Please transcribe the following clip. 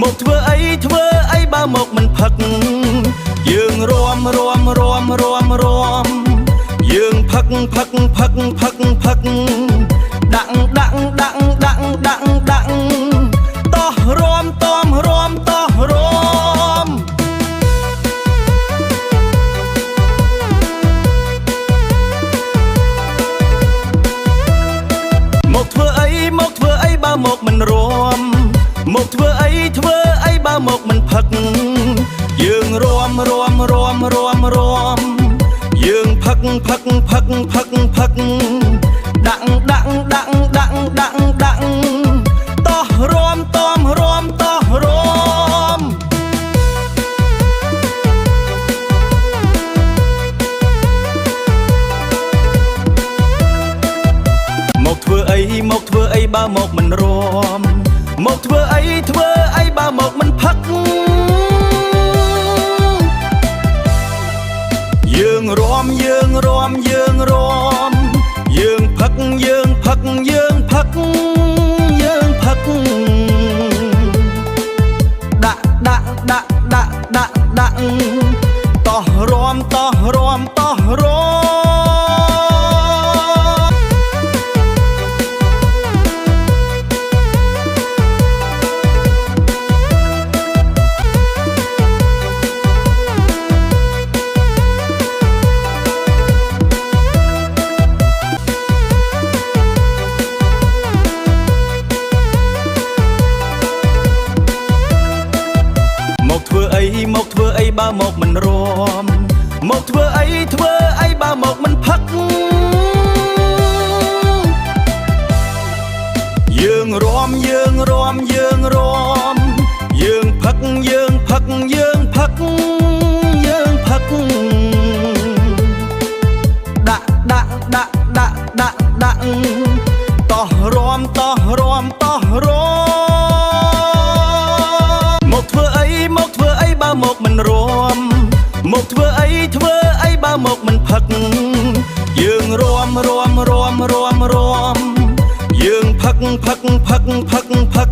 មកធ្វើអីបើមកមិនផឹកយើងរួមយើងផឹកដាក់តោះរួមតមរួមតោះរួមមកធ្វើអីបើមកមិនរួមមកធ្វើអីបើមកមិនផឹកយើងរួមយើងផឹកដាក់តោះរួមតមរួមតោះរួមមកធ្វើអីបើមកមិនរួមមកធ្វើអីបើមកមិនផឹកយើងរួមយើងផឹកដាក់តោះរួមតោះរួមមកធ្វើអីបើមកមិនរួមមកធ្វើអីបើមកមិនផឹកយើងរួមយើងផឹកដាក់តោះរួមមកធ្វើអីបើមកមិនរួមមកធ្វើអីបើមកមិនផឹកយើងរួមយើងផឹក